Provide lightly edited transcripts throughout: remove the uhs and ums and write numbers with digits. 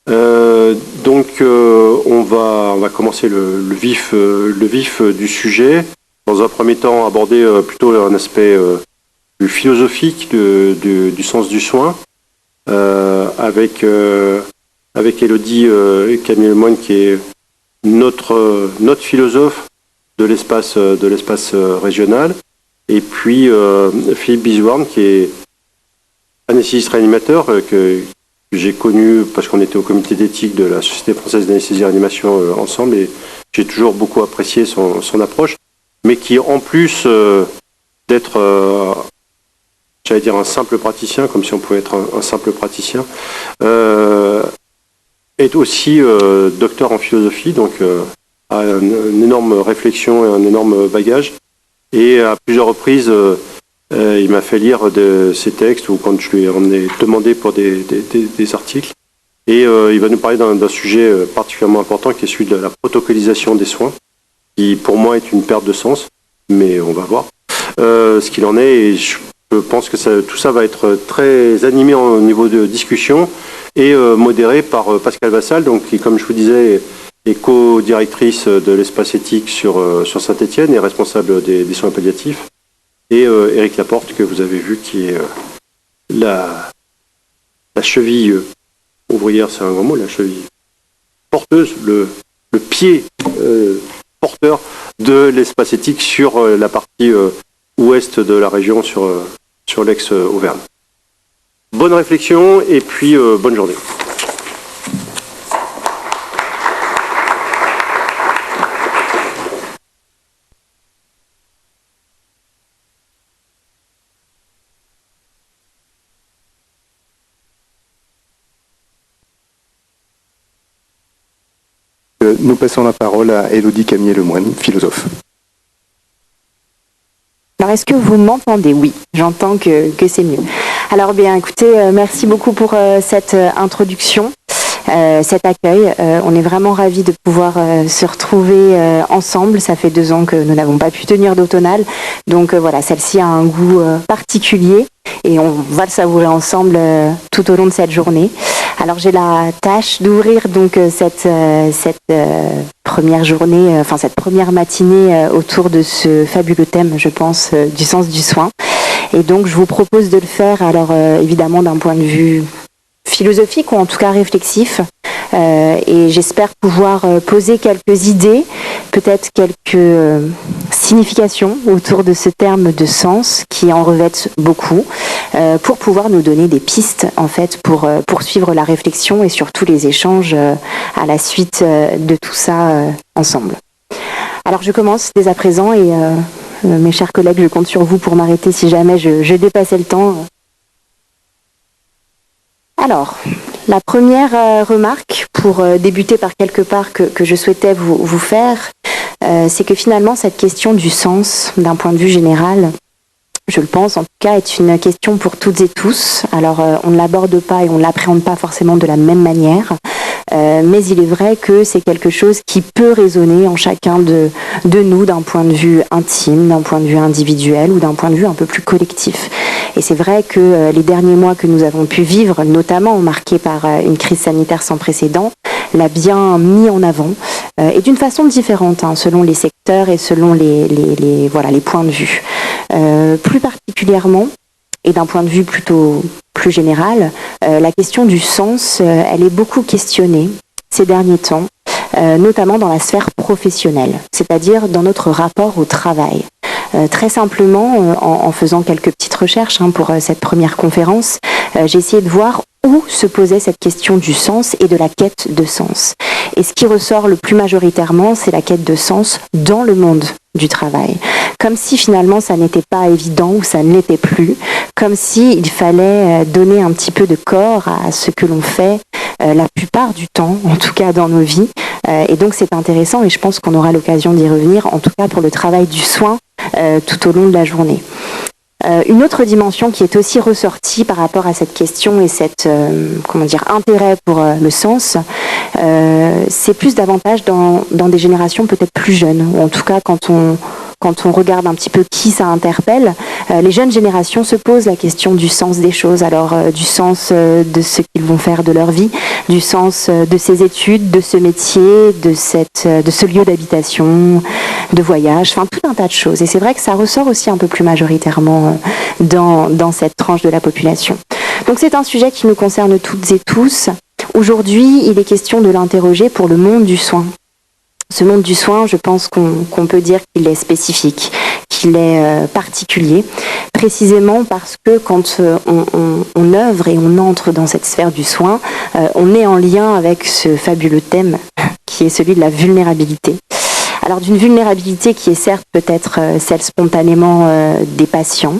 On va commencer le vif du sujet. Dans un premier temps, aborder plutôt un aspect plus philosophique du sens du soin, avec Élodie Camille-Lemoine, qui est notre philosophe de l'espace régional, et puis Philippe Bizouarne, qui est anesthésiste réanimateur, que j'ai connu parce qu'on était au comité d'éthique de la Société française d'anesthésie réanimation ensemble, et j'ai toujours beaucoup apprécié son approche, mais qui, en plus d'être, j'allais dire un simple praticien, comme si on pouvait être un simple praticien, est aussi docteur en philosophie, donc a une énorme réflexion et un énorme bagage, et à plusieurs reprises il m'a fait lire ses textes, ou quand je lui en ai demandé pour des articles. Et il va nous parler d'un sujet particulièrement important, qui est celui de la protocolisation des soins, qui pour moi est une perte de sens, mais on va voir ce qu'il en est. Et je pense que tout ça va être très animé au niveau de discussion et modéré par Pascal Vassal, donc, qui, comme je vous disais, est co-directrice de l'espace éthique sur Saint-Étienne et responsable des soins palliatifs. Et Éric Laporte, que vous avez vu, qui est la cheville ouvrière, c'est un grand mot, la cheville porteuse, le pied porteur de l'espace éthique sur la partie ouest de la région, sur l'ex-Auvergne. Bonne réflexion et puis bonne journée. Nous passons la parole à Élodie Camille-Lemoine, philosophe. Alors, est-ce que vous m'entendez? Oui, j'entends que c'est mieux. Alors, bien, écoutez, merci beaucoup pour cette introduction, cet accueil. On est vraiment ravis de pouvoir se retrouver ensemble. Ça fait 2 ans que nous n'avons pas pu tenir d'automnale. Donc, voilà, celle-ci a un goût particulier et on va le savourer ensemble tout au long de cette journée. Alors, j'ai la tâche d'ouvrir donc cette première journée, cette première matinée autour de ce fabuleux thème, je pense, du sens du soin. Et donc, je vous propose de le faire, alors évidemment d'un point de vue philosophique ou en tout cas réflexif. Et j'espère pouvoir poser quelques idées, peut-être quelques significations autour de ce terme de sens qui en revêtent beaucoup, pour pouvoir nous donner des pistes en fait pour poursuivre la réflexion et surtout les échanges à la suite de tout ça ensemble. Alors je commence dès à présent et mes chers collègues, je compte sur vous pour m'arrêter si jamais je dépassais le temps. Alors, la première remarque, pour débuter par quelque part que je souhaitais vous faire, c'est que finalement cette question du sens, d'un point de vue général, je le pense en tout cas, est une question pour toutes et tous. Alors on ne l'aborde pas et on ne l'appréhende pas forcément de la même manière, mais il est vrai que c'est quelque chose qui peut résonner en chacun de nous d'un point de vue intime, d'un point de vue individuel ou d'un point de vue un peu plus collectif. Et c'est vrai que les derniers mois que nous avons pu vivre, notamment marqués par une crise sanitaire sans précédent, l'a bien mis en avant, et d'une façon différente, selon les secteurs et selon les points de vue. Plus particulièrement, et d'un point de vue plutôt plus général, la question du sens, elle est beaucoup questionnée ces derniers temps, notamment dans la sphère professionnelle, c'est-à-dire dans notre rapport au travail. Très simplement, en faisant quelques petites recherches pour cette première conférence, j'ai essayé de voir où se posait cette question du sens et de la quête de sens. Et ce qui ressort le plus majoritairement, c'est la quête de sens dans le monde du travail. Comme si finalement ça n'était pas évident ou ça ne l'était plus, comme si il fallait donner un petit peu de corps à ce que l'on fait la plupart du temps, en tout cas dans nos vies. Et donc c'est intéressant et je pense qu'on aura l'occasion d'y revenir, en tout cas pour le travail du soin tout au long de la journée. Une autre dimension qui est aussi ressortie par rapport à cette question et cet intérêt pour le sens, c'est plus davantage dans des générations peut-être plus jeunes, ou en tout cas quand quand on regarde un petit peu qui ça interpelle, les jeunes générations se posent la question du sens des choses, alors du sens de ce qu'ils vont faire de leur vie, du sens de ces études, de ce métier, de ce lieu d'habitation, de voyage, enfin tout un tas de choses. Et c'est vrai que ça ressort aussi un peu plus majoritairement dans cette tranche de la population. Donc c'est un sujet qui nous concerne toutes et tous. Aujourd'hui, il est question de l'interroger pour le monde du soin. Ce monde du soin, je pense qu'on peut dire qu'il est spécifique, qu'il est particulier, précisément parce que quand on œuvre et on entre dans cette sphère du soin, on est en lien avec ce fabuleux thème qui est celui de la vulnérabilité. Alors d'une vulnérabilité qui est certes peut-être celle spontanément des patients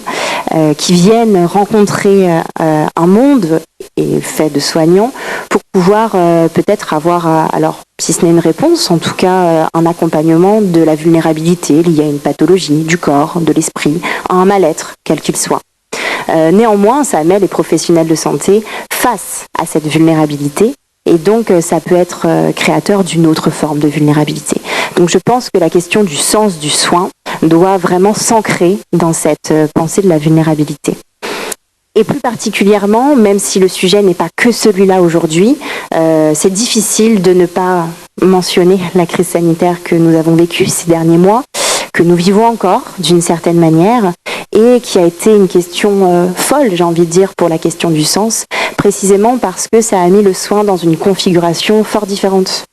qui viennent rencontrer un monde et fait de soignants pour pouvoir peut-être avoir, alors si ce n'est une réponse, en tout cas un accompagnement de la vulnérabilité liée à une pathologie du corps, de l'esprit, à un mal-être, quel qu'il soit. Néanmoins, ça met les professionnels de santé face à cette vulnérabilité. Et donc, ça peut être créateur d'une autre forme de vulnérabilité. Donc, je pense que la question du sens du soin doit vraiment s'ancrer dans cette pensée de la vulnérabilité. Et plus particulièrement, même si le sujet n'est pas que celui-là aujourd'hui, c'est difficile de ne pas mentionner la crise sanitaire que nous avons vécue ces derniers mois, que nous vivons encore d'une certaine manière, et qui a été une question folle, j'ai envie de dire, pour la question du sens, précisément parce que ça a mis le soin dans une configuration fort différente.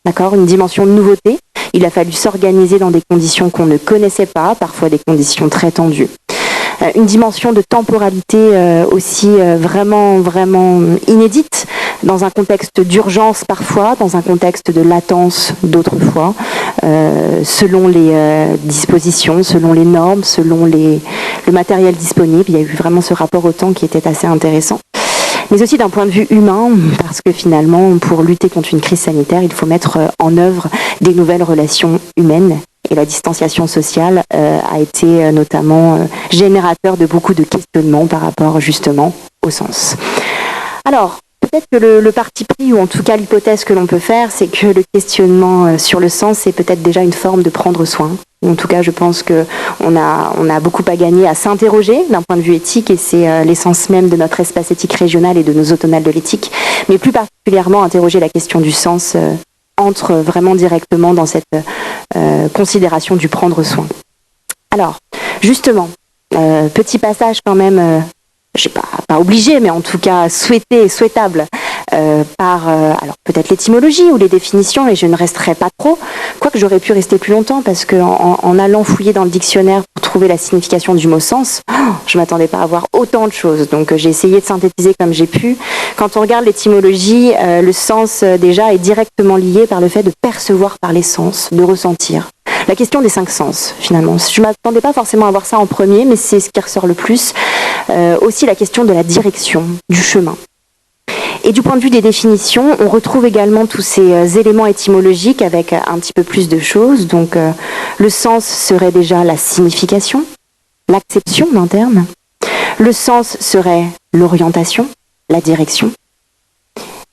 D'accord ? Une dimension de nouveauté. Il a fallu s'organiser dans des conditions qu'on ne connaissait pas, parfois des conditions très tendues. Une dimension de temporalité aussi vraiment inédite, dans un contexte d'urgence parfois, dans un contexte de latence d'autres fois, selon les dispositions, selon les normes, selon le matériel disponible. Il y a eu vraiment ce rapport au temps qui était assez intéressant. Mais aussi d'un point de vue humain, parce que finalement, pour lutter contre une crise sanitaire, il faut mettre en œuvre des nouvelles relations humaines. Et la distanciation sociale a été notamment générateur de beaucoup de questionnements par rapport justement au sens. Alors, peut-être que le parti pris, ou en tout cas l'hypothèse que l'on peut faire, c'est que le questionnement sur le sens, c'est peut-être déjà une forme de prendre soin. En tout cas, je pense qu'on a beaucoup à gagner à s'interroger d'un point de vue éthique, et c'est l'essence même de notre espace éthique régional et de nos automnales de l'éthique, mais plus particulièrement interroger la question du sens entre vraiment directement dans cette considération du prendre soin. Alors, justement, petit passage quand même, je sais pas obligé, mais en tout cas souhaité et souhaitable par alors peut-être l'étymologie ou les définitions, et je ne resterai pas trop, quoique j'aurais pu rester plus longtemps, parce que en allant fouiller dans le dictionnaire pour trouver la signification du mot sens, je m'attendais pas à voir autant de choses, donc j'ai essayé de synthétiser comme j'ai pu. Quand on regarde l'étymologie, le sens déjà est directement lié par le fait de percevoir par les sens, de ressentir. La question des 5 sens, finalement. Je ne m'attendais pas forcément à voir ça en premier, mais c'est ce qui ressort le plus. Aussi la question de la direction, du chemin. Et du point de vue des définitions, on retrouve également tous ces éléments étymologiques avec un petit peu plus de choses. Donc, le sens serait déjà la signification, l'acception d'un terme. Le sens serait l'orientation, la direction.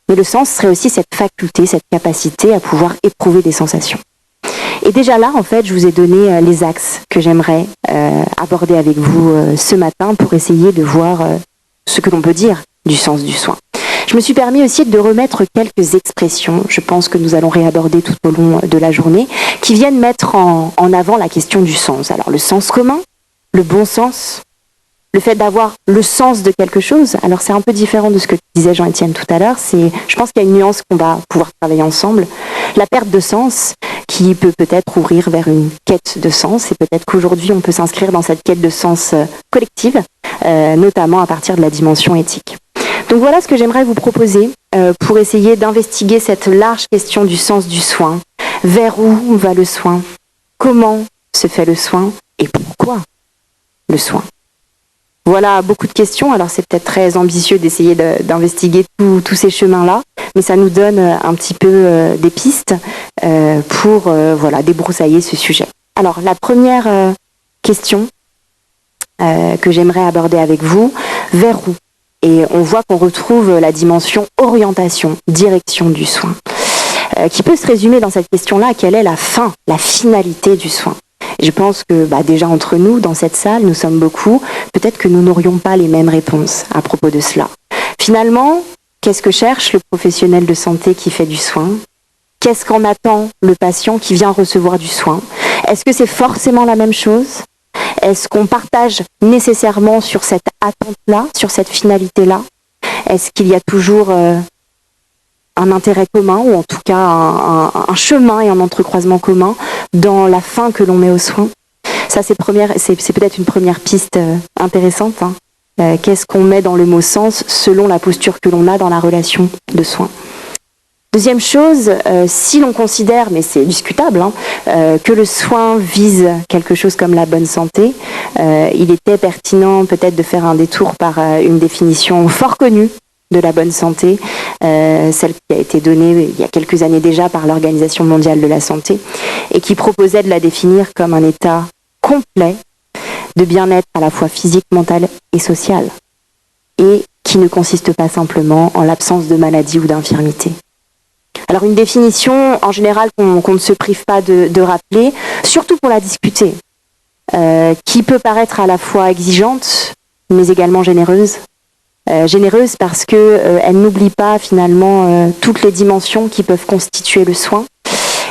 Mais le sens serait aussi cette faculté, cette capacité à pouvoir éprouver des sensations. Et déjà là, en fait, je vous ai donné les axes que j'aimerais aborder avec vous ce matin pour essayer de voir ce que l'on peut dire du sens du soin. Je me suis permis aussi de remettre quelques expressions, je pense que nous allons réaborder tout au long de la journée, qui viennent mettre en avant la question du sens. Alors le sens commun, le bon sens, le fait d'avoir le sens de quelque chose. Alors c'est un peu différent de ce que disait Jean-Étienne tout à l'heure. Je pense qu'il y a une nuance qu'on va pouvoir travailler ensemble. La perte de sens qui peut peut-être ouvrir vers une quête de sens, et peut-être qu'aujourd'hui on peut s'inscrire dans cette quête de sens collective, notamment à partir de la dimension éthique. Donc voilà ce que j'aimerais vous proposer pour essayer d'investiguer cette large question du sens du soin. Vers où va le soin ? Comment se fait le soin ? Et pourquoi le soin ? Voilà beaucoup de questions. Alors c'est peut-être très ambitieux d'essayer d'investiguer tous ces chemins-là, mais ça nous donne un petit peu des pistes pour débroussailler ce sujet. Alors la première question que j'aimerais aborder avec vous, vers où ? Et on voit qu'on retrouve la dimension orientation, direction du soin, qui peut se résumer dans cette question-là, quelle est la fin, la finalité du soin ? Et je pense que déjà entre nous, dans cette salle, nous sommes beaucoup, peut-être que nous n'aurions pas les mêmes réponses à propos de cela. Finalement, qu'est-ce que cherche le professionnel de santé qui fait du soin ? Qu'est-ce qu'en attend le patient qui vient recevoir du soin ? Est-ce que c'est forcément la même chose ? Est-ce qu'on partage nécessairement sur cette attente-là, sur cette finalité-là ? Est-ce qu'il y a toujours un intérêt commun, ou en tout cas un chemin et un entrecroisement commun dans la fin que l'on met aux soins ? Ça, c'est peut-être une première piste intéressante. Qu'est-ce qu'on met dans le mot sens selon la posture que l'on a dans la relation de soins ? Deuxième chose, si l'on considère, mais c'est discutable, que le soin vise quelque chose comme la bonne santé, il était pertinent peut-être de faire un détour par une définition fort connue de la bonne santé, celle qui a été donnée il y a quelques années déjà par l'Organisation mondiale de la santé, et qui proposait de la définir comme un état complet de bien-être à la fois physique, mental et social, et qui ne consiste pas simplement en l'absence de maladie ou d'infirmité. Alors une définition en général qu'on ne se prive pas de rappeler, surtout pour la discuter, qui peut paraître à la fois exigeante, mais également généreuse. Généreuse parce qu'elle n'oublie pas finalement toutes les dimensions qui peuvent constituer le soin.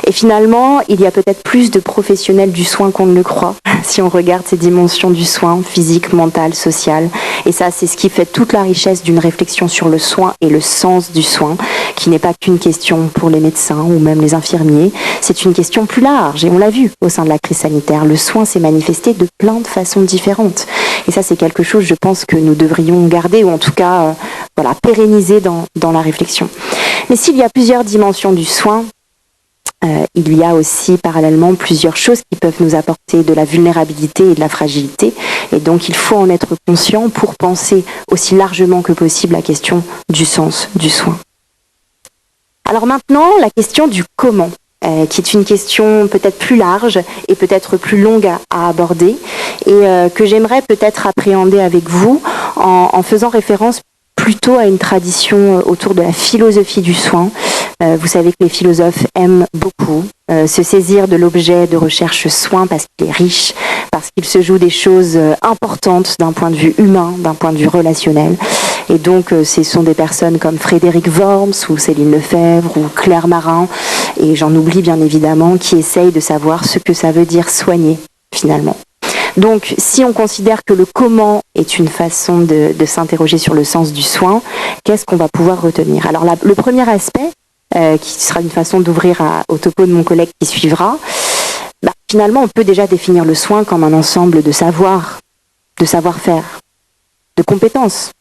Et finalement, il y a peut-être plus de professionnels du soin qu'on ne le croit, si on regarde ces dimensions du soin, physique, mental, social. Et ça, c'est ce qui fait toute la richesse d'une réflexion sur le soin et le sens du soin, qui n'est pas qu'une question pour les médecins ou même les infirmiers. C'est une question plus large, et on l'a vu au sein de la crise sanitaire. Le soin s'est manifesté de plein de façons différentes. Et ça, c'est quelque chose, je pense, que nous devrions garder, ou en tout cas, pérenniser dans la réflexion. Mais s'il y a plusieurs dimensions du soin, il y a aussi parallèlement plusieurs choses qui peuvent nous apporter de la vulnérabilité et de la fragilité. Et donc il faut en être conscient pour penser aussi largement que possible la question du sens du soin. Alors maintenant, la question du comment, qui est une question peut-être plus large et peut-être plus longue à aborder, et que j'aimerais peut-être appréhender avec vous en faisant référence plutôt à une tradition autour de la philosophie du soin. Vous savez que les philosophes aiment beaucoup se saisir de l'objet de recherche soin parce qu'il est riche, parce qu'il se joue des choses importantes d'un point de vue humain, d'un point de vue relationnel. Et donc ce sont des personnes comme Frédéric Worms ou Céline Lefebvre ou Claire Marin, et j'en oublie bien évidemment, qui essayent de savoir ce que ça veut dire soigner finalement. Donc, si on considère que le comment est une façon de s'interroger sur le sens du soin, qu'est-ce qu'on va pouvoir retenir ? Alors, le premier aspect, qui sera une façon d'ouvrir au topo de mon collègue qui suivra, finalement, on peut déjà définir le soin comme un ensemble de savoir, de savoir-faire, de compétences,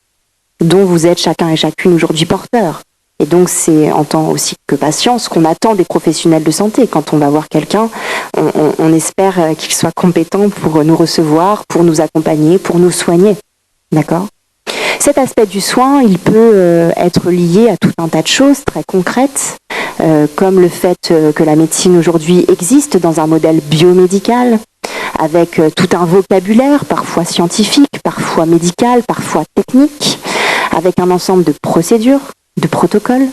dont vous êtes chacun et chacune aujourd'hui porteur. Et donc, c'est en tant aussi que patient ce qu'on attend des professionnels de santé. Quand on va voir quelqu'un, on espère qu'il soit compétent pour nous recevoir, pour nous accompagner, pour nous soigner. D'accord ? Cet aspect du soin, il peut être lié à tout un tas de choses très concrètes, comme le fait que la médecine aujourd'hui existe dans un modèle biomédical, avec tout un vocabulaire, parfois scientifique, parfois médical, parfois technique, avec un ensemble de procédures, de protocoles,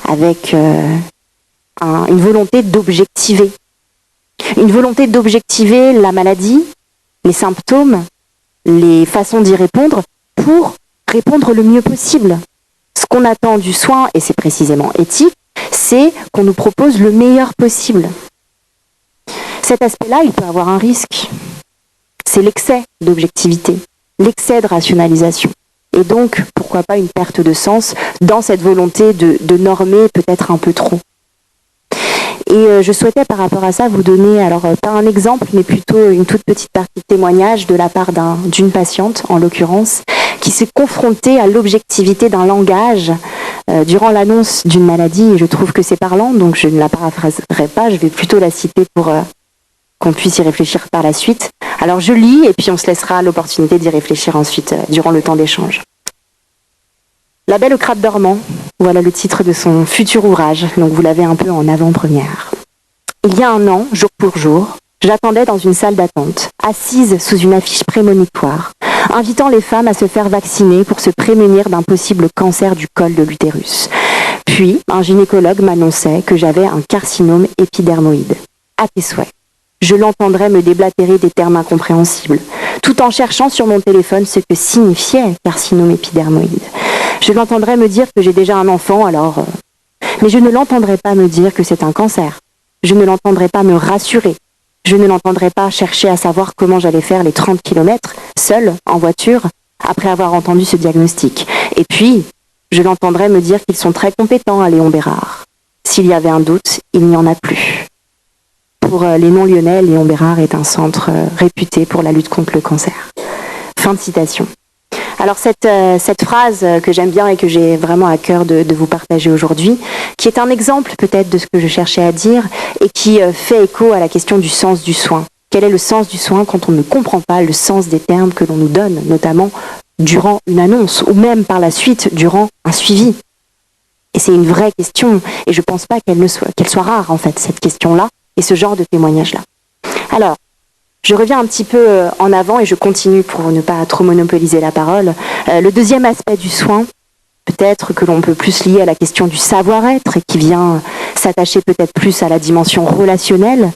avec une volonté d'objectiver. Une volonté d'objectiver la maladie, les symptômes, les façons d'y répondre, pour répondre le mieux possible. Ce qu'on attend du soin, et c'est précisément éthique, c'est qu'on nous propose le meilleur possible. Cet aspect-là, il peut avoir un risque. C'est l'excès d'objectivité, l'excès de rationalisation. Et donc, pourquoi pas une perte de sens dans cette volonté de normer peut-être un peu trop. Et je souhaitais par rapport à ça vous donner, alors pas un exemple, mais plutôt une toute petite partie de témoignage de la part d'une patiente, en l'occurrence, qui s'est confrontée à l'objectivité d'un langage durant l'annonce d'une maladie. Et je trouve que c'est parlant, donc je ne la paraphraserai pas, je vais plutôt la citer pour qu'on puisse y réfléchir par la suite. Alors je lis, et puis on se laissera l'opportunité d'y réfléchir ensuite durant le temps d'échange. La Belle au crabe dormant, voilà le titre de son futur ouvrage, donc vous l'avez un peu en avant-première. Il y a 1 an, jour pour jour, j'attendais dans une salle d'attente, assise sous une affiche prémonitoire, invitant les femmes à se faire vacciner pour se prémunir d'un possible cancer du col de l'utérus. Puis, un gynécologue m'annonçait que j'avais un carcinome épidermoïde. À tes souhaits. je l'entendrais me déblatérer des termes incompréhensibles, tout en cherchant sur mon téléphone ce que signifiait carcinome épidermoïde. Je l'entendrais me dire que j'ai déjà un enfant, alors... Mais je ne l'entendrais pas me dire que c'est un cancer. Je ne l'entendrais pas me rassurer. Je ne l'entendrais pas chercher à savoir comment j'allais faire les 30 km, seule, en voiture, après avoir entendu ce diagnostic. Et puis, je l'entendrais me dire qu'ils sont très compétents à Léon Bérard. S'il y avait un doute, il n'y en a plus. Pour les non-lyonnais, Léon Bérard est un centre réputé pour la lutte contre le cancer. Fin de citation. Alors cette phrase que j'aime bien et que j'ai vraiment à cœur de vous partager aujourd'hui, qui est un exemple peut-être de ce que je cherchais à dire et qui fait écho à la question du sens du soin. Quel est le sens du soin quand on ne comprend pas le sens des termes que l'on nous donne, notamment durant une annonce ou même par la suite durant un suivi? Et c'est une vraie question et je ne pense pas qu'elle soit rare en fait, cette question-là et ce genre de témoignage-là. Alors, je reviens un petit peu en avant et je continue pour ne pas trop monopoliser la parole. Le deuxième aspect du soin, peut-être que l'on peut plus lier à la question du savoir-être et qui vient s'attacher peut-être plus à la dimension relationnelle,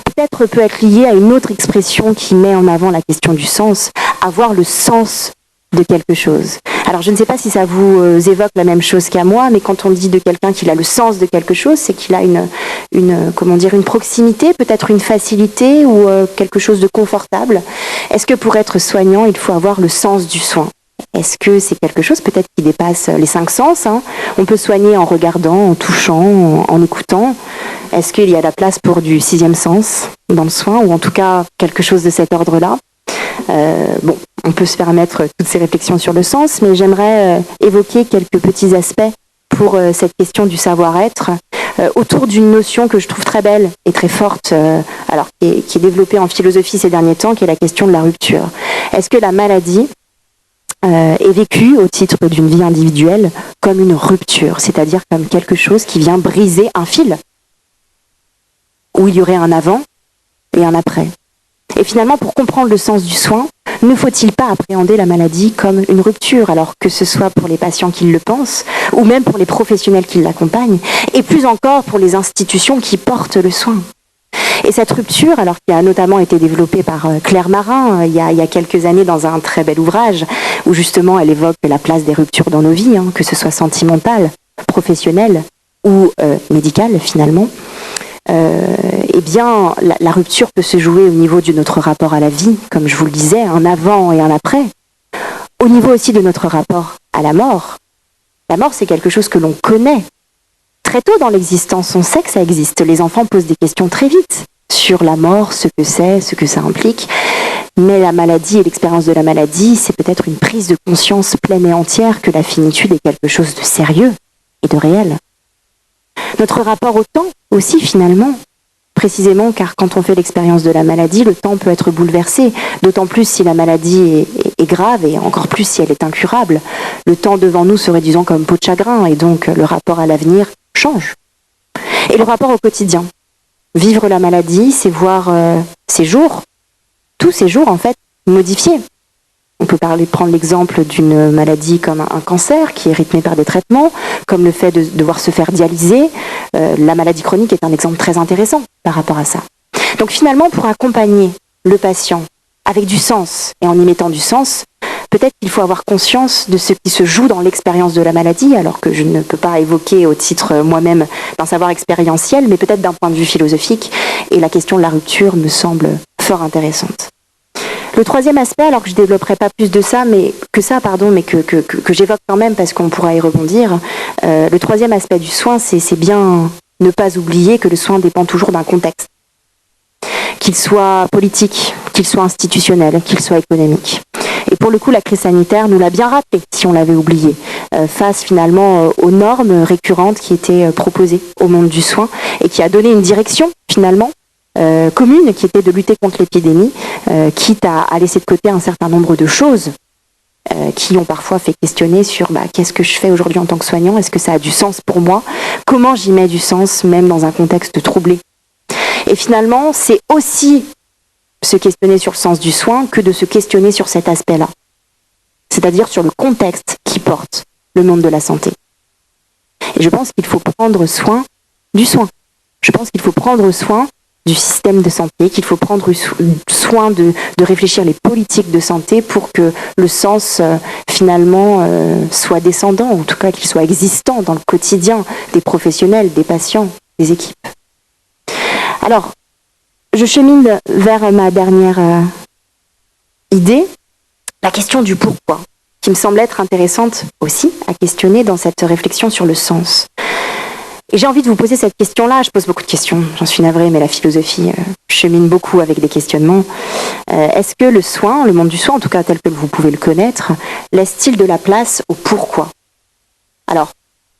peut-être peut être lié à une autre expression qui met en avant la question du sens, avoir le sens de quelque chose. Alors je ne sais pas si ça vous évoque la même chose qu'à moi, mais quand on dit de quelqu'un qu'il a le sens de quelque chose, c'est qu'il a une proximité, peut-être une facilité ou quelque chose de confortable. Est-ce que pour être soignant, il faut avoir le sens du soin? Est-ce que c'est quelque chose peut-être qui dépasse les 5 sens, hein? On peut soigner en regardant, en touchant, en écoutant. Est-ce qu'il y a la place pour du 6e sens dans le soin, ou en tout cas quelque chose de cet ordre-là? Bon, on peut se permettre toutes ces réflexions sur le sens, mais j'aimerais évoquer quelques petits aspects pour cette question du savoir-être, autour d'une notion que je trouve très belle et très forte, qui est développée en philosophie ces derniers temps, qui est la question de la rupture. Est-ce que la maladie est vécue au titre d'une vie individuelle comme une rupture, c'est-à-dire comme quelque chose qui vient briser un fil, où il y aurait un avant et un après? Et finalement, pour comprendre le sens du soin, ne faut-il pas appréhender la maladie comme une rupture, alors que ce soit pour les patients qui le pensent, ou même pour les professionnels qui l'accompagnent, et plus encore pour les institutions qui portent le soin? Et cette rupture, alors qui a notamment été développée par Claire Marin il y a quelques années dans un très bel ouvrage, où justement elle évoque la place des ruptures dans nos vies, hein, que ce soit sentimentale, professionnelle ou médicale finalement, eh bien, la rupture peut se jouer au niveau de notre rapport à la vie, comme je vous le disais, un avant et un après. Au niveau aussi de notre rapport à la mort. La mort, c'est quelque chose que l'on connaît. Très tôt dans l'existence, on sait que ça existe. Les enfants posent des questions très vite sur la mort, ce que c'est, ce que ça implique. Mais la maladie et l'expérience de la maladie, c'est peut-être une prise de conscience pleine et entière que la finitude est quelque chose de sérieux et de réel. Notre rapport au temps aussi finalement, précisément car quand on fait l'expérience de la maladie, le temps peut être bouleversé, d'autant plus si la maladie est grave et encore plus si elle est incurable. Le temps devant nous se réduisant comme peau de chagrin et donc le rapport à l'avenir change. Et le rapport au quotidien. Vivre la maladie, c'est voir ces jours, tous ces jours en fait, modifiés. On peut prendre l'exemple d'une maladie comme un cancer qui est rythmé par des traitements, comme le fait de devoir se faire dialyser. La maladie chronique est un exemple très intéressant par rapport à ça. Donc finalement, pour accompagner le patient avec du sens et en y mettant du sens, peut-être qu'il faut avoir conscience de ce qui se joue dans l'expérience de la maladie, alors que je ne peux pas évoquer au titre moi-même d'un savoir expérientiel, mais peut-être d'un point de vue philosophique, et la question de la rupture me semble fort intéressante. Le troisième aspect, alors que je ne développerai pas plus de ça, mais que j'évoque quand même parce qu'on pourra y rebondir, le troisième aspect du soin, c'est bien ne pas oublier que le soin dépend toujours d'un contexte, qu'il soit politique, qu'il soit institutionnel, qu'il soit économique. Et pour le coup, la crise sanitaire nous l'a bien rappelé, si on l'avait oublié, face finalement aux normes récurrentes qui étaient proposées au monde du soin et qui a donné une direction finalement commune qui était de lutter contre l'épidémie, quitte à laisser de côté un certain nombre de choses qui ont parfois fait questionner sur qu'est-ce que je fais aujourd'hui en tant que soignant, est-ce que ça a du sens pour moi, comment j'y mets du sens même dans un contexte troublé. Et finalement, c'est aussi se questionner sur le sens du soin que de se questionner sur cet aspect-là, c'est-à-dire sur le contexte qui porte le monde de la santé. Et je pense qu'il faut prendre soin du soin. Je pense qu'il faut prendre soin du système de santé, qu'il faut prendre soin de réfléchir les politiques de santé pour que le sens finalement soit descendant, en tout cas qu'il soit existant dans le quotidien des professionnels, des patients, des équipes. Alors, je chemine vers ma dernière idée, la question du pourquoi, qui me semble être intéressante aussi à questionner dans cette réflexion sur le sens. Et j'ai envie de vous poser cette question-là. Je pose beaucoup de questions, j'en suis navrée, mais la philosophie chemine beaucoup avec des questionnements. Est-ce que le soin, le monde du soin, en tout cas tel que vous pouvez le connaître, laisse-t-il de la place au pourquoi ? Alors,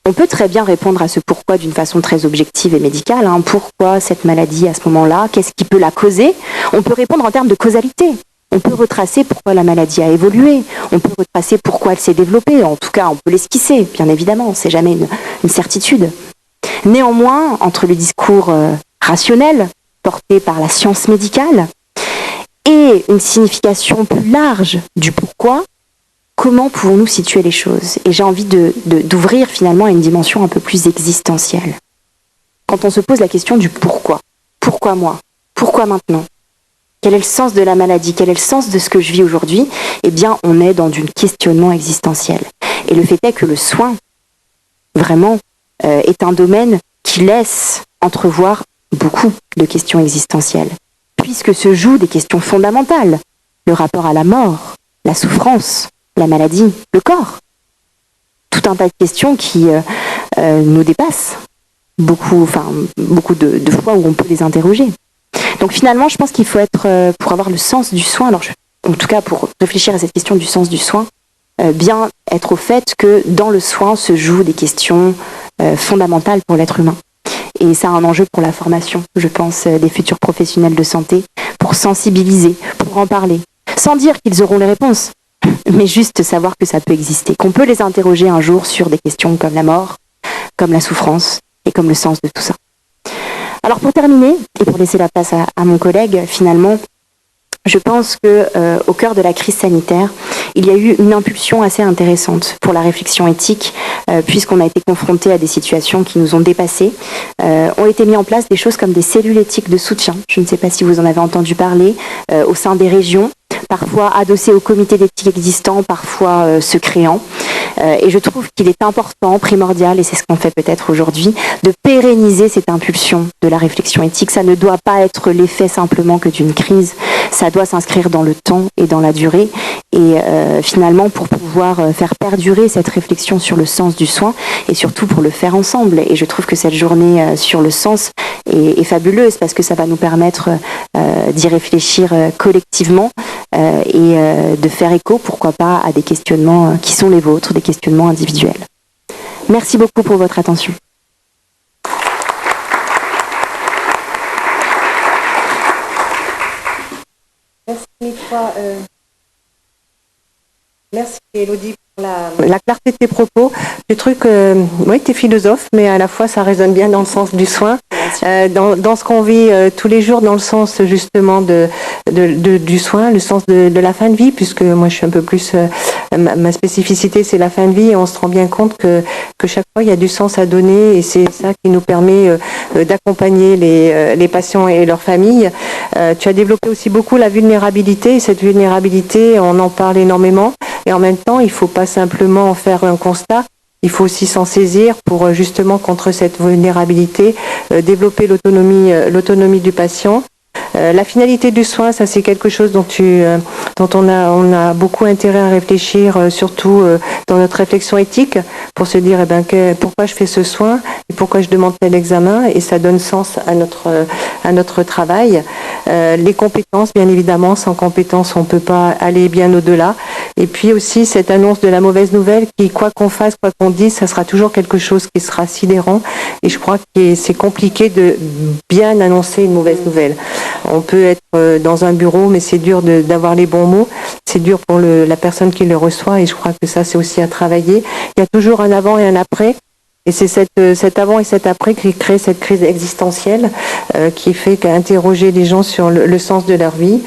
on peut très bien répondre à ce pourquoi d'une façon très objective et médicale. Pourquoi cette maladie à ce moment-là ? Qu'est-ce qui peut la causer ? On peut répondre en termes de causalité. On peut retracer pourquoi la maladie a évolué. On peut retracer pourquoi elle s'est développée. En tout cas, on peut l'esquisser, bien évidemment. C'est jamais une certitude. Néanmoins, entre le discours rationnel porté par la science médicale et une signification plus large du pourquoi, comment pouvons-nous situer les choses ? Et j'ai envie d'ouvrir finalement à une dimension un peu plus existentielle. Quand on se pose la question du pourquoi moi ? Pourquoi maintenant ? Quel est le sens de la maladie ? Quel est le sens de ce que je vis aujourd'hui ? Eh bien, on est dans du questionnement existentiel. Et le fait est que le soin, vraiment, est un domaine qui laisse entrevoir beaucoup de questions existentielles, puisque se jouent des questions fondamentales, le rapport à la mort, la souffrance, la maladie, le corps. Tout un tas de questions qui nous dépassent, beaucoup de fois où on peut les interroger. Donc finalement, je pense qu'il faut être, pour avoir le sens du soin, en tout cas pour réfléchir à cette question du sens du soin, bien être au fait que dans le soin se jouent des questions fondamentales pour l'être humain. Et ça a un enjeu pour la formation, je pense, des futurs professionnels de santé, pour sensibiliser, pour en parler, sans dire qu'ils auront les réponses, mais juste savoir que ça peut exister, qu'on peut les interroger un jour sur des questions comme la mort, comme la souffrance et comme le sens de tout ça. Alors pour terminer, et pour laisser la place à mon collègue, finalement, je pense que au cœur de la crise sanitaire, il y a eu une impulsion assez intéressante pour la réflexion éthique, puisqu'on a été confronté à des situations qui nous ont dépassés. Ont été mis en place des choses comme des cellules éthiques de soutien. Je ne sais pas si vous en avez entendu parler, au sein des régions, parfois adossées au comité d'éthique existant, parfois se créant. Et je trouve qu'il est important, primordial, et c'est ce qu'on fait peut-être aujourd'hui, de pérenniser cette impulsion de la réflexion éthique. Ça ne doit pas être l'effet simplement que d'une crise, ça doit s'inscrire dans le temps et dans la durée. Et finalement, pour pouvoir faire perdurer cette réflexion sur le sens du soin, et surtout pour le faire ensemble. Et je trouve que cette journée sur le sens est fabuleuse, parce que ça va nous permettre d'y réfléchir collectivement, et de faire écho, pourquoi pas, à des questionnements qui sont les vôtres, des questionnements individuels. Merci beaucoup pour votre attention. Merci mille fois. Merci Élodie pour la clarté de tes propos. Je trouve que oui, tu es philosophe, mais à la fois ça résonne bien dans le sens du soin, dans ce qu'on vit tous les jours, dans le sens justement du soin, le sens de la fin de vie, puisque moi je suis un peu plus, ma spécificité c'est la fin de vie, et on se rend bien compte que chaque fois il y a du sens à donner, et c'est ça qui nous permet d'accompagner les patients et leurs familles. Tu as développé aussi beaucoup la vulnérabilité, et cette vulnérabilité, on en parle énormément, et en même temps il ne faut pas simplement en faire un constat. Il faut aussi s'en saisir pour justement contre cette vulnérabilité, développer l'autonomie du patient. La finalité du soin, ça c'est quelque chose dont on a beaucoup intérêt à réfléchir, surtout dans notre réflexion éthique, pour se dire pourquoi je fais ce soin et pourquoi je demande tel examen, et ça donne sens à notre travail. Les compétences, bien évidemment, sans compétences on ne peut pas aller bien au-delà. Et puis aussi cette annonce de la mauvaise nouvelle qui, quoi qu'on fasse, quoi qu'on dise, ça sera toujours quelque chose qui sera sidérant, et je crois que c'est compliqué de bien annoncer une mauvaise nouvelle. On peut être dans un bureau, mais c'est dur d'avoir les bons mots. C'est dur pour la personne qui le reçoit, et je crois que ça, c'est aussi à travailler. Il y a toujours un avant et un après. Et c'est cet avant et cet après qui crée cette crise existentielle qui fait qu'interroger les gens sur le sens de leur vie.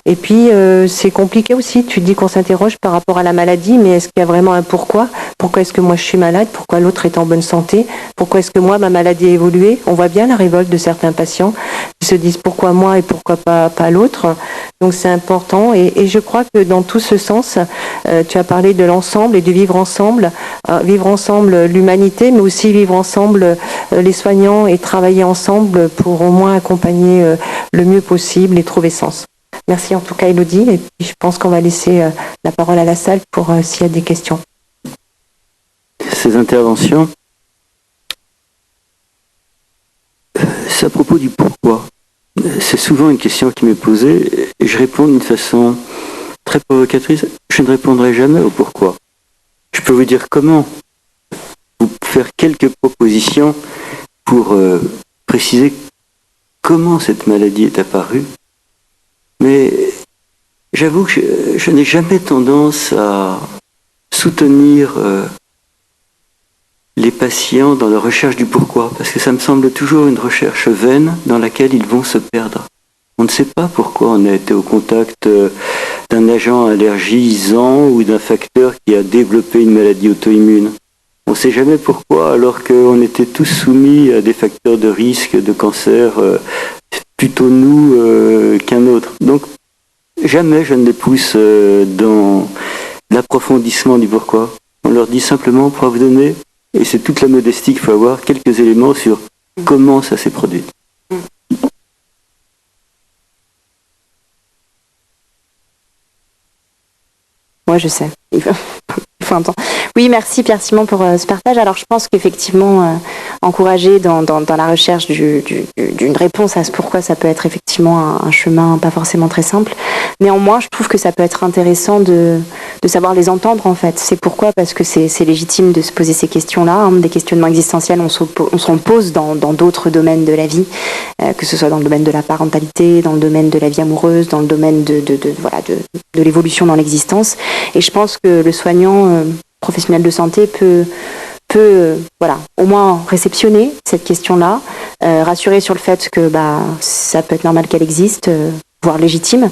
Et puis, c'est compliqué aussi. Tu dis qu'on s'interroge par rapport à la maladie, mais est-ce qu'il y a vraiment un pourquoi ? Pourquoi est-ce que moi je suis malade ? Pourquoi l'autre est en bonne santé ? Pourquoi est-ce que moi, ma maladie a évolué ? On voit bien la révolte de certains patients qui se disent pourquoi moi et pourquoi pas l'autre. Donc c'est important. Et je crois que dans tout ce sens, tu as parlé de l'ensemble et du vivre ensemble l'humanité, mais aussi vivre ensemble les soignants et travailler ensemble pour au moins accompagner le mieux possible et trouver sens. Merci en tout cas Élodie, et puis je pense qu'on va laisser la parole à la salle pour s'il y a des questions. Ces interventions, c'est à propos du pourquoi. C'est souvent une question qui m'est posée et je réponds d'une façon très provocatrice. Je ne répondrai jamais au pourquoi. Je peux vous dire comment, vous faire quelques propositions pour préciser comment cette maladie est apparue. Mais j'avoue que je n'ai jamais tendance à soutenir les patients dans la recherche du pourquoi, parce que ça me semble toujours une recherche vaine dans laquelle ils vont se perdre. On ne sait pas pourquoi on a été au contact d'un agent allergisant ou d'un facteur qui a développé une maladie auto-immune. On ne sait jamais pourquoi, alors qu'on était tous soumis à des facteurs de risque de cancer, plutôt nous qu'un autre. Donc, jamais je ne les pousse dans l'approfondissement du pourquoi. On leur dit simplement, on pourra vous donner, et c'est toute la modestie qu'il faut avoir, quelques éléments sur comment ça s'est produit. Moi, je sais. Il faut un temps. Oui, merci Pierre Simon pour ce partage. Alors, je pense qu'effectivement, encourager dans la recherche d'une réponse à ce pourquoi, ça peut être effectivement un chemin pas forcément très simple. Néanmoins, je trouve que ça peut être intéressant de savoir les entendre, en fait. C'est pourquoi, parce que c'est légitime de se poser ces questions-là. Hein. Des questionnements existentiels, on s'en pose dans d'autres domaines de la vie, que ce soit dans le domaine de la parentalité, dans le domaine de la vie amoureuse, dans le domaine de l'évolution dans l'existence. Et je pense que le soignant professionnel de santé peut au moins réceptionner cette question-là, rassurer sur le fait que ça peut être normal qu'elle existe, voire légitime.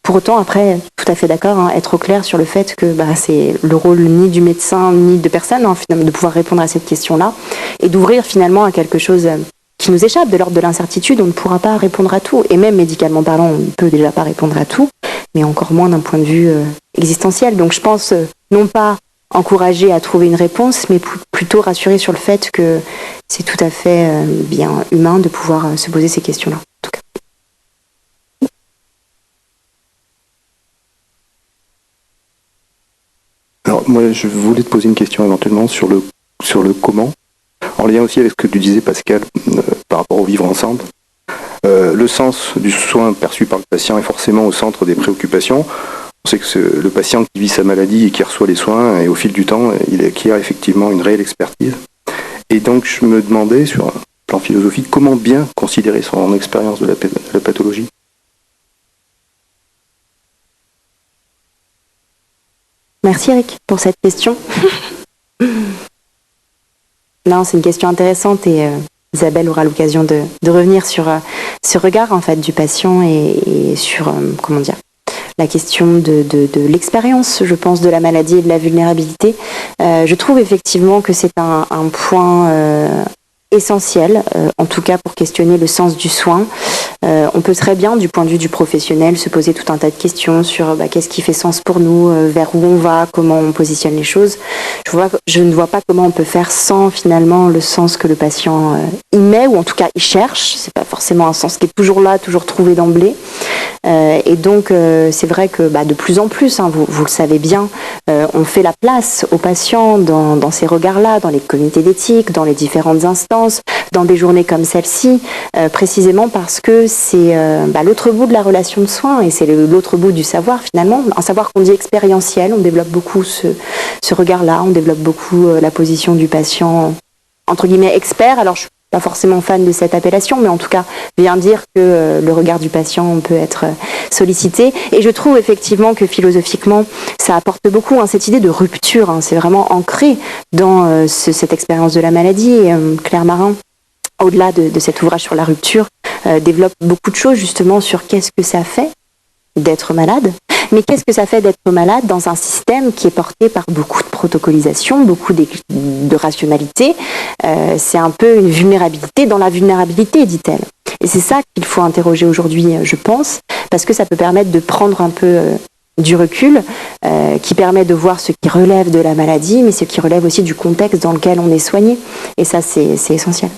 Pour autant, après, tout à fait d'accord, hein, être au clair sur le fait que c'est le rôle ni du médecin ni de personne, hein, finalement, de pouvoir répondre à cette question-là et d'ouvrir finalement à quelque chose qui nous échappe, de l'ordre de l'incertitude. On ne pourra pas répondre à tout, et même médicalement parlant, on ne peut déjà pas répondre à tout, mais encore moins d'un point de vue existentiel. Donc je pense non pas encourager à trouver une réponse, mais plutôt rassurer sur le fait que c'est tout à fait bien humain de pouvoir se poser ces questions-là. En tout cas. Alors moi, je voulais te poser une question éventuellement sur le comment, en lien aussi avec ce que tu disais Pascal par rapport au vivre ensemble. Le sens du soin perçu par le patient est forcément au centre des préoccupations. On sait que le patient qui vit sa maladie et qui reçoit les soins, et au fil du temps, il acquiert effectivement une réelle expertise. Et donc je me demandais, sur un plan philosophique, comment bien considérer son expérience de la pathologie. Merci Eric pour cette question. Non, c'est une question intéressante et Isabelle aura l'occasion de revenir sur ce regard en fait du patient et sur la question de l'expérience, je pense, de la maladie et de la vulnérabilité. Je trouve effectivement que c'est un point essentiel, en tout cas pour questionner le sens du soin. On peut très bien, du point de vue du professionnel, se poser tout un tas de questions sur qu'est-ce qui fait sens pour nous, vers où on va, comment on positionne les choses. Je ne vois pas comment on peut faire sans finalement le sens que le patient y met, ou en tout cas y cherche. C'est pas forcément un sens qui est toujours là, toujours trouvé d'emblée. Et donc c'est vrai que de plus en plus, hein, vous le savez bien, on fait la place aux patients dans ces regards-là, dans les comités d'éthique, dans les différentes instances, dans des journées comme celle-ci, précisément parce que c'est l'autre bout de la relation de soins, et c'est l'autre bout du savoir finalement, un savoir qu'on dit expérientiel. On développe beaucoup ce regard-là, on développe beaucoup la position du patient entre guillemets expert. Alors pas forcément fan de cette appellation, mais en tout cas vient dire que le regard du patient peut être sollicité. Et je trouve effectivement que philosophiquement, ça apporte beaucoup, cette idée de rupture. C'est vraiment ancré dans cette expérience de la maladie. Et, Claire Marin, au-delà de cet ouvrage sur la rupture, développe beaucoup de choses justement sur qu'est-ce que ça fait d'être malade. Mais qu'est-ce que ça fait d'être malade dans un système qui est porté par beaucoup de protocolisation, beaucoup de rationalité. C'est un peu une vulnérabilité dans la vulnérabilité, dit-elle. Et c'est ça qu'il faut interroger aujourd'hui, je pense, parce que ça peut permettre de prendre un peu du recul, qui permet de voir ce qui relève de la maladie, mais ce qui relève aussi du contexte dans lequel on est soigné. Et ça, c'est essentiel.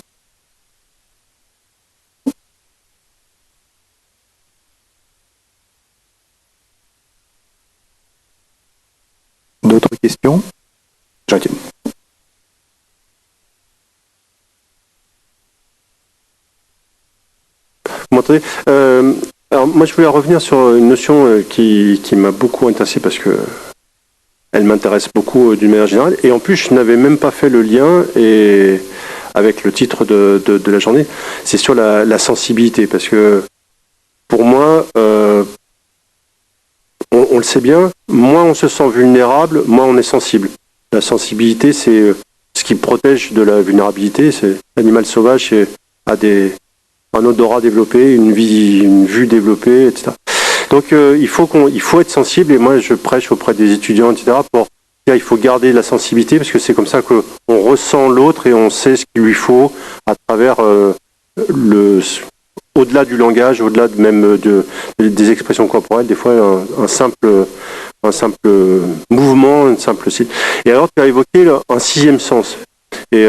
D'autres questions? Jean-Étienne. Vous m'entendez? Alors moi je voulais revenir sur une notion qui m'a beaucoup intéressé parce que elle m'intéresse beaucoup d'une manière générale, et en plus je n'avais même pas fait le lien avec le titre de la journée, c'est sur la sensibilité, parce que pour moi, on le sait bien, moins on se sent vulnérable, moins on est sensible. La sensibilité, c'est ce qui protège de la vulnérabilité. C'est l'animal sauvage a un odorat développé, une vue développée, etc. Donc il faut être sensible, et moi je prêche auprès des étudiants, etc. pour dire il faut garder la sensibilité, parce que c'est comme ça qu'on ressent l'autre et on sait ce qu'il lui faut à travers au-delà du langage, au-delà même des expressions corporelles, des fois un simple mouvement, une simple signe. Et alors tu as évoqué un sixième sens. Et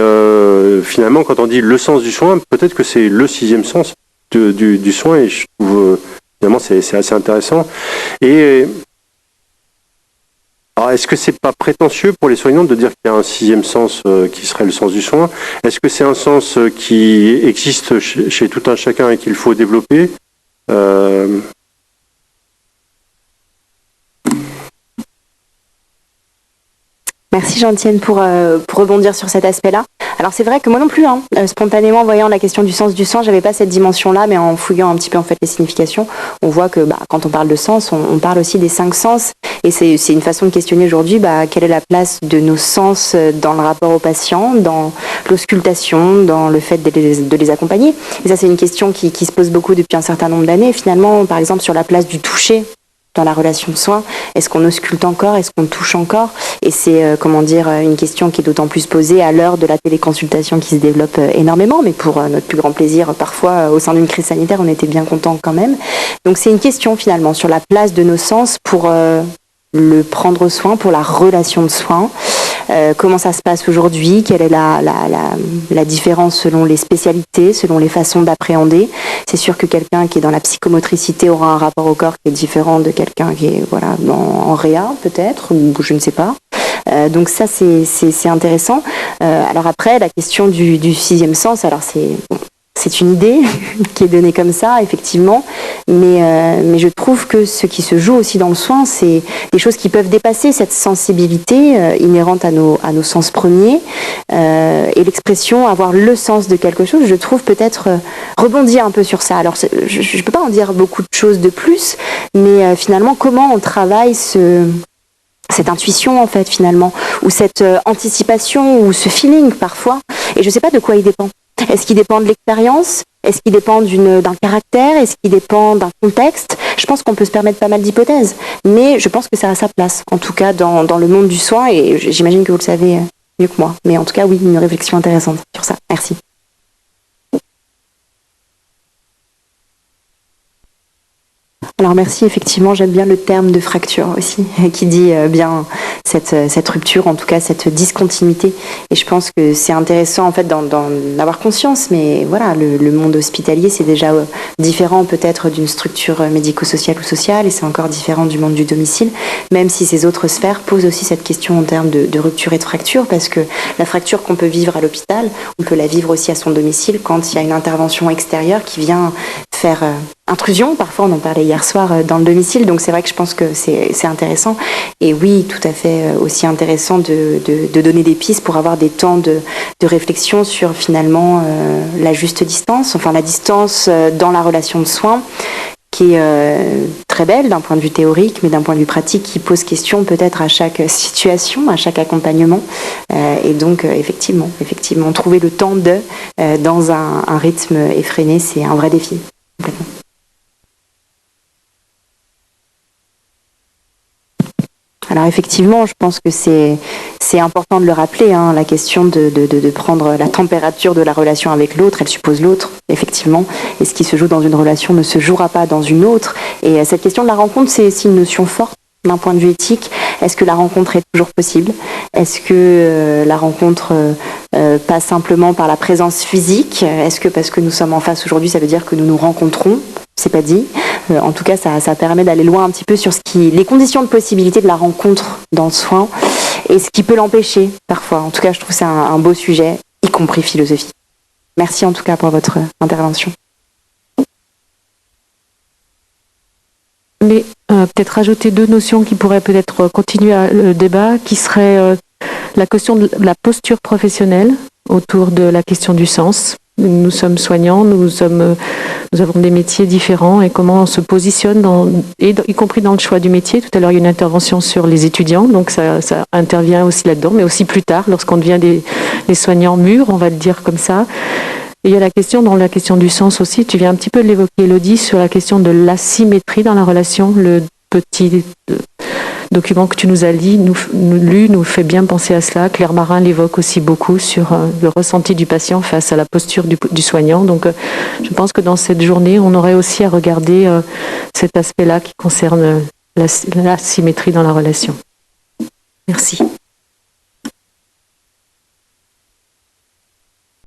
finalement, quand on dit le sens du soin, peut-être que c'est le sixième sens du soin, et je trouve finalement c'est assez intéressant. Et alors, est-ce que c'est pas prétentieux pour les soignants de dire qu'il y a un sixième sens qui serait le sens du soin? Est-ce que c'est un sens qui existe chez tout un chacun et qu'il faut développer? Merci Jean-Étienne pour rebondir sur cet aspect-là. Alors c'est vrai que moi non plus, spontanément, en voyant la question du sens du soin, j'avais pas cette dimension-là, mais en fouillant un petit peu en fait les significations, on voit que quand on parle de sens, on parle aussi des 5 sens, et c'est une façon de questionner aujourd'hui quelle est la place de nos sens dans le rapport aux patients, dans l'auscultation, dans le fait de les accompagner. Et ça c'est une question qui se pose beaucoup depuis un certain nombre d'années. Finalement, par exemple sur la place du toucher dans la relation de soins, est-ce qu'on ausculte encore, est-ce qu'on touche encore? Et c'est une question qui est d'autant plus posée à l'heure de la téléconsultation qui se développe énormément, mais pour notre plus grand plaisir, parfois au sein d'une crise sanitaire, on était bien content quand même. Donc c'est une question finalement sur la place de nos sens pour le prendre soin, pour la relation de soins. Comment ça se passe aujourd'hui, quelle est la différence selon les spécialités, selon les façons d'appréhender. C'est sûr que quelqu'un qui est dans la psychomotricité aura un rapport au corps qui est différent de quelqu'un qui est en réa peut-être, ou je ne sais pas. Donc ça c'est intéressant. Alors après la question du sixième sens, alors c'est une idée qui est donnée comme ça, effectivement, mais je trouve que ce qui se joue aussi dans le soin, c'est des choses qui peuvent dépasser cette sensibilité inhérente à nos sens premiers, et l'expression avoir le sens de quelque chose, je trouve peut-être rebondir un peu sur ça. Alors je ne peux pas en dire beaucoup de choses de plus, mais finalement comment on travaille cette intuition en fait finalement, ou cette anticipation, ou ce feeling parfois, et je ne sais pas de quoi il dépend. Est-ce qu'il dépend de l'expérience? Est-ce qu'il dépend d'un caractère? Est-ce qu'il dépend d'un contexte? Je pense qu'on peut se permettre pas mal d'hypothèses, mais je pense que ça a sa place, en tout cas dans le monde du soin, et j'imagine que vous le savez mieux que moi. Mais en tout cas, oui, une réflexion intéressante sur ça. Merci. Alors merci, effectivement, j'aime bien le terme de fracture aussi, qui dit bien cette rupture, en tout cas cette discontinuité. Et je pense que c'est intéressant en fait d'en avoir conscience, mais voilà, le monde hospitalier c'est déjà différent peut-être d'une structure médico-sociale ou sociale, et c'est encore différent du monde du domicile, même si ces autres sphères posent aussi cette question en termes de rupture et de fracture, parce que la fracture qu'on peut vivre à l'hôpital, on peut la vivre aussi à son domicile quand il y a une intervention extérieure qui vient faire intrusion. Parfois, on en parlait hier soir dans le domicile, donc c'est vrai que je pense que c'est intéressant. Et oui, tout à fait aussi intéressant de donner des pistes pour avoir des temps de réflexion sur finalement la juste distance, enfin la distance dans la relation de soins, qui est très belle d'un point de vue théorique, mais d'un point de vue pratique, qui pose question peut-être à chaque situation, à chaque accompagnement. Et donc, effectivement, trouver le temps dans un rythme effréné, c'est un vrai défi. Complètement. Alors effectivement, je pense que c'est important de le rappeler, hein, la question de prendre la température de la relation avec l'autre, elle suppose l'autre, effectivement, et ce qui se joue dans une relation ne se jouera pas dans une autre. Et cette question de la rencontre, c'est une notion forte d'un point de vue éthique. Est-ce que la rencontre est toujours possible? Est-ce que la rencontre passe simplement par la présence physique? Est-ce que parce que nous sommes en face aujourd'hui, ça veut dire que nous nous rencontrons? C'est pas dit. En tout cas, ça permet d'aller loin un petit peu sur les conditions de possibilité de la rencontre dans le soin et ce qui peut l'empêcher parfois. En tout cas, je trouve que c'est un beau sujet, y compris philosophie. Merci en tout cas pour votre intervention. Mais peut-être rajouter deux notions qui pourraient peut-être continuer le débat, qui serait la question de la posture professionnelle autour de la question du sens. Nous sommes soignants, nous avons des métiers différents et comment on se positionne, y compris dans le choix du métier. Tout à l'heure, il y a une intervention sur les étudiants, donc ça intervient aussi là-dedans, mais aussi plus tard, lorsqu'on devient des soignants mûrs, on va le dire comme ça. Et il y a la question du sens aussi, tu viens un petit peu de l'évoquer, Elodie, sur la question de l'asymétrie dans la relation. Le petit document que tu nous as lu nous fait bien penser à cela. Claire Marin l'évoque aussi beaucoup sur le ressenti du patient face à la posture du soignant. Donc je pense que dans cette journée, on aurait aussi à regarder cet aspect-là qui concerne l'asymétrie dans la relation. Merci.